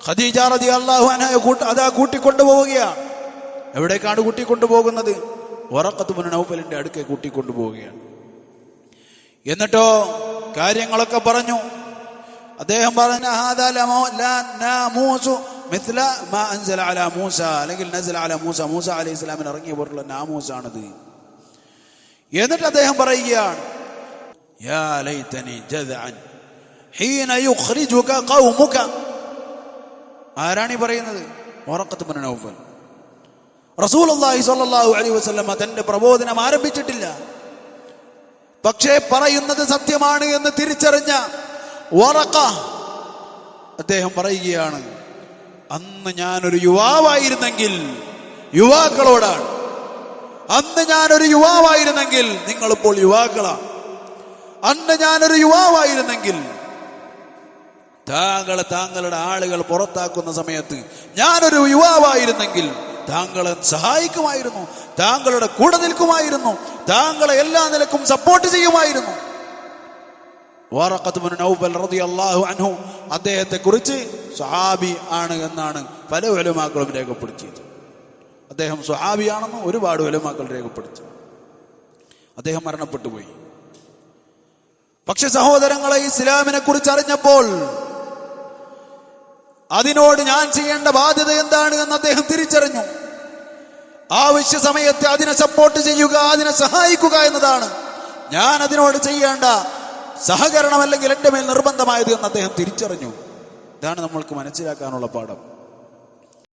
ഖദീജ റളിയല്ലാഹു അൻഹയെ അതാ കൂട്ടിക്കൊണ്ടുപോവുകയാണ്. എവിടേക്കാണ് കൂട്ടിക്കൊണ്ടുപോകുന്നത്? വറഖത്ത് ഇബ്നു നൗഫലിന്റെ അടുക്കെ കൂട്ടിക്കൊണ്ടുപോവുകയാണ്. എന്നിട്ടോ കാര്യങ്ങളൊക്കെ പറഞ്ഞു. അദ്ദേഹം പറഞ്ഞു ഹാദാ നാമൂസു മിത്ല മാ അൻസല അലാ മൂസ, അല്ലെങ്കിൽ നസല അലാ മൂസ, മൂസ അലൈഹി സ്വലാമിന് ഇറങ്ങിയ പോലുള്ള നാമൂസാണിത്. എന്നിട്ട് അദ്ദേഹം പറയുകയാണ് യാ ലൈതനി ജദ്അൻ ഹീന യുഖ്രിജുക ഖൗമുക. ആരാണ് ഈ പറയുന്നത്? വറഖത്ത് ഇബ്നു നൗഫൽ. റസൂലുള്ളാഹി സ്വല്ലല്ലാഹു അലൈഹി വസല്ലം തന്റെ പ്രബോധനം ആരംഭിച്ചിട്ടില്ല, പക്ഷേ പറയുന്നത് സത്യമാണ് എന്ന് തിരിച്ചറിഞ്ഞ വറഖ അദ്ദേഹം പറയുകയാണ്, അന്ന് ഞാനൊരു യുവാവായിരുന്നെങ്കിൽ, യുവാക്കളോടാണ്, അന്ന് ഞാനൊരു യുവാവായിരുന്നെങ്കിൽ, നിങ്ങളിപ്പോൾ യുവാക്കളാണ്, അന്ന് ഞാനൊരു യുവാവായിരുന്നെങ്കിൽ താങ്കളുടെ ആളുകൾ പുറത്താക്കുന്ന സമയത്ത് ഞാനൊരു യുവാവായിരുന്നെങ്കിൽ താങ്കളെ സഹായിക്കുമായിരുന്നു, താങ്കളുടെ കൂടെ നിൽക്കുമായിരുന്നു, താങ്കളെ എല്ലാ നിലക്കും സപ്പോർട്ട് ചെയ്യുമായിരുന്നു. വറഖത്ത് ഇബ്നു നൗഫൽ റളിയല്ലാഹു അൻഹു അദ്ദേഹത്തെ കുറിച്ച് സ്വഹാബി ആണ് എന്നാണ് പല ഉലമാക്കളും രേഖപ്പെടുത്തിയത്. അദ്ദേഹം സ്വഹാബിയാണെന്ന് ഒരുപാട് ഉലമാക്കൾ രേഖപ്പെടുത്തി. അദ്ദേഹം മരണപ്പെട്ടു പോയി. പക്ഷെ സഹോദരങ്ങളെ, ഇസ്ലാമിനെ കുറിച്ച് അറിഞ്ഞപ്പോൾ അതിനോട് ഞാൻ ചെയ്യേണ്ട ബാധ്യത എന്താണ് എന്ന് അദ്ദേഹം തിരിച്ചറിഞ്ഞു. ആവശ്യ സമയത്ത് അതിനെ സപ്പോർട്ട് ചെയ്യുക, അതിനെ സഹായിക്കുക എന്നതാണ് ഞാൻ അതിനോട് ചെയ്യേണ്ട സഹകരണം, അല്ലെങ്കിൽ എൻ്റെ മേൽ നിർബന്ധമായത് എന്ന് അദ്ദേഹം തിരിച്ചറിഞ്ഞു. ഇതാണ് നമ്മൾക്ക് മനസ്സിലാക്കാനുള്ള പാഠം.